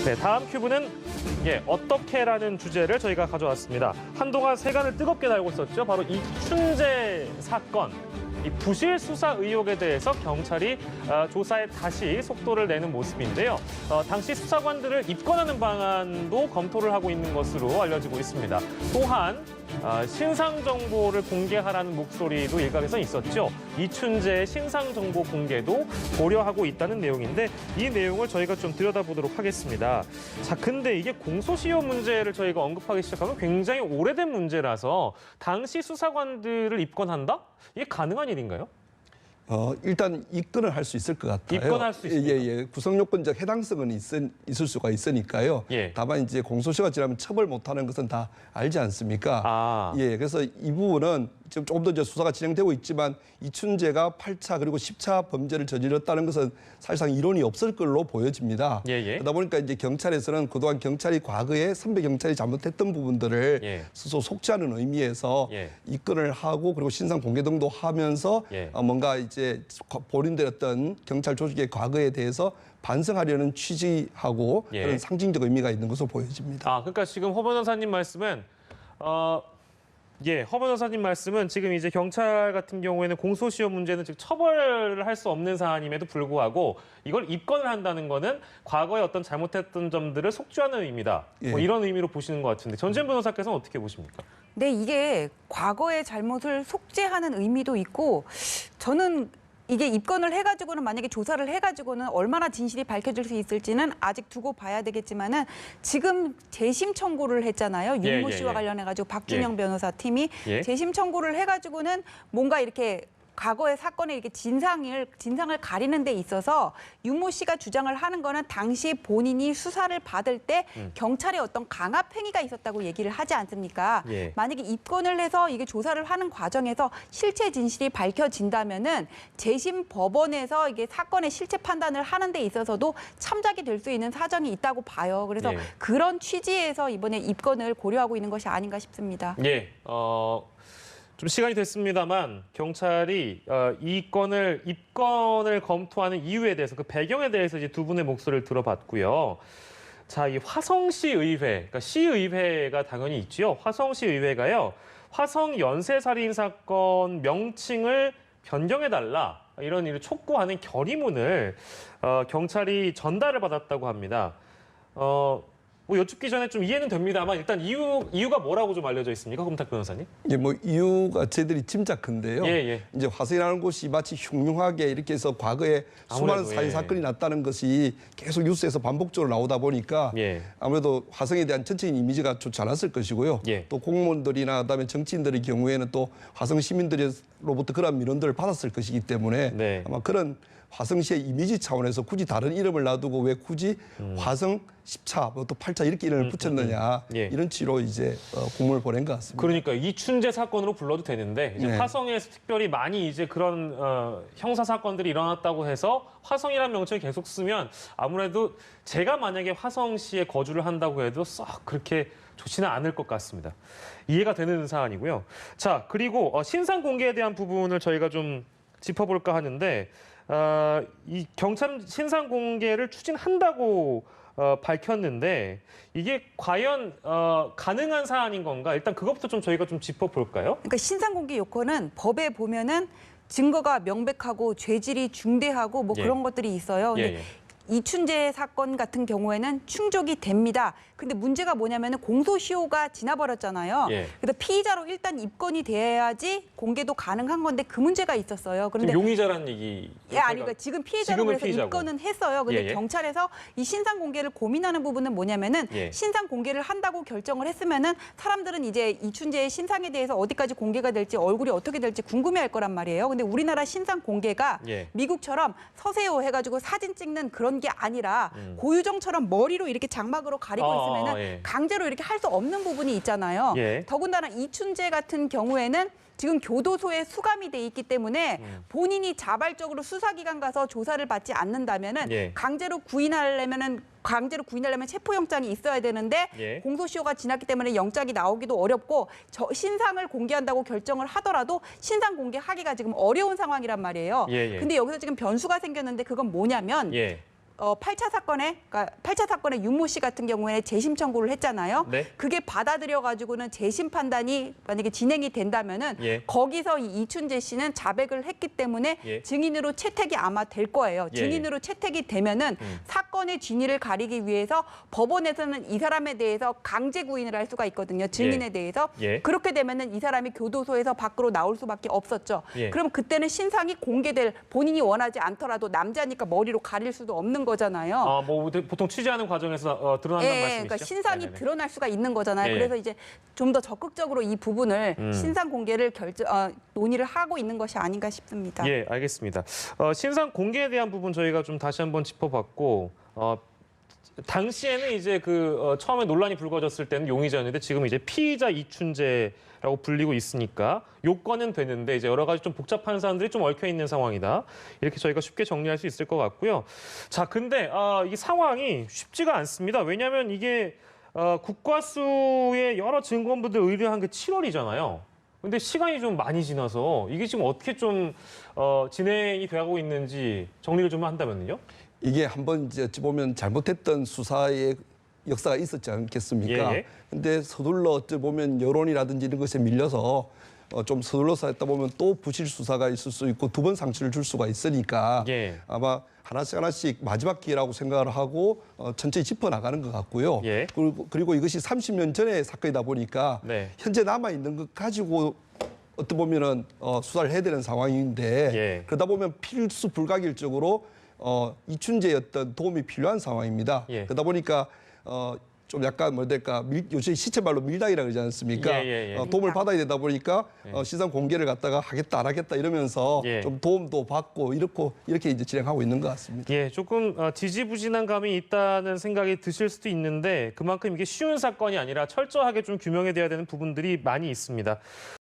네, 다음 큐브는 어떻게라는 주제를 저희가 가져왔습니다. 한동안 세간을 뜨겁게 달고 있었죠. 바로 이춘재 사건. 이 부실 수사 의혹에 대해서 경찰이 조사에 다시 속도를 내는 모습인데요. 당시 수사관들을 입건하는 방안도 검토를 하고 있는 것으로 알려지고 있습니다. 또한 신상 정보를 공개하라는 목소리도 일각에서 있었죠. 이춘재의 신상 정보 공개도 고려하고 있다는 내용인데 이 내용을 저희가 좀 들여다보도록 하겠습니다. 자, 근데 이게 공소시효 문제를 저희가 언급하기 시작하면 굉장히 오래된 문제라서 당시 수사관들을 입건한다? 이게 가능한 일인가요? 일단 입건을 할 수 있을 것 같아요. 입건할 수 있습니까? 구성 요건적 해당성은 있을 수가 있으니까요. 다만 이제 공소시효가 지나면 처벌 못하는 것은 다 알지 않습니까? 그래서 이 부분은 지금 조금 더 이제 수사가 진행되고 있지만 이춘재가 8차 그리고 10차 범죄를 저질렀다는 것은 사실상 이론이 없을 걸로 보여집니다. 그러다 보니까 이제 경찰에서는 그동안 경찰이 과거에 선배 경찰이 잘못했던 부분들을 스스로 속죄하는 의미에서 입건을 하고 그리고 신상 공개 등도 하면서 뭔가 이제 본인들의 어떤 경찰 조직의 과거에 대해서 반성하려는 취지하고 그런 상징적 의미가 있는 것으로 보여집니다. 그러니까 지금 허 변호사님 말씀은 허 변호사님 말씀은 지금 이제 경찰 같은 경우에는 공소시효 문제는 즉 처벌을 할 수 없는 사안임에도 불구하고 이걸 입건을 한다는 거는 과거에 어떤 잘못했던 점들을 속죄하는 의미다. 뭐 이런 의미로 보시는 것 같은데 전재현 변호사께서는 어떻게 보십니까? 네, 이게 과거의 잘못을 속죄하는 의미도 있고 저는 이게 입건을 해가지고는 만약에 조사를 해가지고는 얼마나 진실이 밝혀질 수 있을지는 아직 두고 봐야 되겠지만은 지금 재심 청구를 했잖아요. 윤모 씨와 관련해가지고 박준영 변호사 팀이 재심 청구를 해가지고는 뭔가 이렇게 과거의 사건의 이렇게 진상을 가리는 데 있어서 윤모 씨가 주장을 하는 거는 당시 본인이 수사를 받을 때 경찰의 어떤 강압 행위가 있었다고 얘기를 하지 않습니까? 만약에 입건을 해서 이게 조사를 하는 과정에서 실체 진실이 밝혀진다면은 재심 법원에서 이게 사건의 실체 판단을 하는 데 있어서도 참작이 될 수 있는 사정이 있다고 봐요. 그래서 그런 취지에서 이번에 입건을 고려하고 있는 것이 아닌가 싶습니다. 좀 시간이 됐습니다만 경찰이 입건을 검토하는 이유에 대해서 그 배경에 대해서 이제 두 분의 목소리를 들어봤고요. 자, 이 화성시 의회, 그러니까 시의회가 당연히 있죠. 화성시 의회가요. 화성 연쇄살인 사건 명칭을 변경해달라 이런 일을 촉구하는 결의문을 경찰이 전달을 받았다고 합니다. 뭐 여쭙기 전에 좀 이해는 됩니다만 일단 이유가 뭐라고 좀 알려져 있습니까, 검탁 변호사님? 뭐 이유가 저희들이 짐작한데요. 이제 화성이라는 곳이 마치 흉흉하게 이렇게 해서 과거에 수많은 살인 사건이 났다는 것이 계속 뉴스에서 반복적으로 나오다 보니까 아무래도 화성에 대한 전체적인 이미지가 좋지 않았을 것이고요. 또 공무원들이나 그다음에 정치인들의 경우에는 또 화성 시민들로부터 그런 민원들을 받았을 것이기 때문에 아마 그런 화성시의 이미지 차원에서 굳이 다른 이름을 놔두고 왜 굳이 화성 10차, 또 8차 이렇게 이름을 붙였느냐 이런 취지로 이제 공문을 보낸 것 같습니다. 그러니까 이춘재 사건으로 불러도 되는데 이제 화성에서 특별히 많이 이제 그런 형사 사건들이 일어났다고 해서 화성이라는 명칭을 계속 쓰면 아무래도 제가 만약에 화성시에 거주를 한다고 해도 썩 그렇게 좋지는 않을 것 같습니다. 이해가 되는 사안이고요. 자, 그리고 신상 공개에 대한 부분을 저희가 좀 짚어볼까 하는데 이 경찰은 신상 공개를 추진한다고 밝혔는데 이게 과연 가능한 사안인 건가? 일단 그것부터 좀 저희가 좀 짚어볼까요? 그러니까 신상 공개 요건은 법에 보면은 증거가 명백하고 죄질이 중대하고 뭐 그런 것들이 있어요. 근데 이춘재 사건 같은 경우에는 충족이 됩니다. 근데 문제가 뭐냐면 공소시효가 지나버렸잖아요. 그래서 피의자로 일단 입건이 돼야지 공개도 가능한 건데 그 문제가 있었어요. 그런데 용의자라는 얘기. 아니, 지금 피해자로 그래서 입건은 했어요. 근데 경찰에서 이 신상 공개를 고민하는 부분은 뭐냐면은 신상 공개를 한다고 결정을 했으면은 사람들은 이제 이춘재의 신상에 대해서 어디까지 공개가 될지 얼굴이 어떻게 될지 궁금해할 거란 말이에요. 근데 우리나라 신상 공개가 미국처럼 서세요 해가지고 사진 찍는 그런 게 아니라 고유정처럼 머리로 이렇게 장막으로 가리고 있으면은 강제로 이렇게 할 수 없는 부분이 있잖아요. 더군다나 이춘재 같은 경우에는 지금 교도소에 수감이 돼 있기 때문에 본인이 자발적으로 수사기관 가서 조사를 받지 않는다면은 강제로 구인하려면 체포영장이 있어야 되는데 공소시효가 지났기 때문에 영장이 나오기도 어렵고 신상을 공개한다고 결정을 하더라도 신상 공개하기가 지금 어려운 상황이란 말이에요. 근데 여기서 지금 변수가 생겼는데 그건 뭐냐면 그러니까 8차 사건의 윤모 씨 같은 경우에는 재심 청구를 했잖아요. 네. 그게 받아들여 가지고는 재심 판단이 만약에 진행이 된다면은 예. 거기서 이 이춘재 씨는 자백을 했기 때문에 예. 증인으로 채택이 아마 될 거예요. 예. 증인으로 채택이 되면은 사건의 진위를 가리기 위해서 법원에서는 이 사람에 대해서 강제 구인을 할 수가 있거든요. 증인에 예. 대해서. 예. 그렇게 되면은 이 사람이 교도소에서 밖으로 나올 수밖에 없었죠. 예. 그럼 그때는 신상이 공개될 본인이 원하지 않더라도 남자니까 머리로 가릴 수도 없는 거잖아요. 아, 뭐 보통 취재하는 과정에서 드러난다는 말씀이시죠? 그러니까 신상이 네네네. 드러날 수가 있는 거잖아요. 예. 그래서 이제 좀 더 적극적으로 이 부분을 신상 공개를 논의를 하고 있는 것이 아닌가 싶습니다. 예, 알겠습니다. 신상 공개에 대한 부분 저희가 좀 다시 한번 짚어봤고, 당시에는 이제 처음에 논란이 불거졌을 때는 용의자였는데 지금 이제 피의자 이춘재라고 불리고 있으니까 요건은 되는데 이제 여러 가지 좀 복잡한 사람들이 좀 얽혀 있는 상황이다. 이렇게 저희가 쉽게 정리할 수 있을 것 같고요. 자, 근데 이게 상황이 쉽지가 않습니다. 왜냐하면 이게 국과수의 여러 증거물들 의뢰한 게 7월이잖아요. 근데 시간이 좀 많이 지나서 이게 지금 어떻게 좀 진행이 돼가고 있는지 정리를 좀 한다면요. 이게 한번 이제 어찌 보면 잘못했던 수사의 역사가 있었지 않겠습니까? 예. 근데 서둘러 어찌 보면 여론이라든지 이런 것에 밀려서 좀 서둘러서 했다 보면 또 부실 수사가 있을 수 있고 두 번 상처를 줄 수가 있으니까 예. 아마 하나씩 마지막 기회라고 생각을 하고 천천히 짚어나가는 것 같고요. 예. 그리고 이것이 30년 전의 사건이다 보니까 네. 현재 남아있는 것 가지고 어떻게 보면은 수사를 해야 되는 상황인데 예. 그러다 보면 필수 불가결적으로 이춘재의 어떤 도움이 필요한 상황입니다. 예. 그러다 보니까 좀 약간 뭐랄까 요새 시체말로 밀당이라 그러지 않습니까? 예. 도움을 받아야 되다 보니까 시선 공개를 갖다가 하겠다 안 하겠다 이러면서 예. 좀 도움도 받고 이렇게 이제 진행하고 있는 것 같습니다. 예, 조금 지지부진한 감이 있다는 생각이 드실 수도 있는데 그만큼 이게 쉬운 사건이 아니라 철저하게 좀 규명이 돼야 되는 부분들이 많이 있습니다.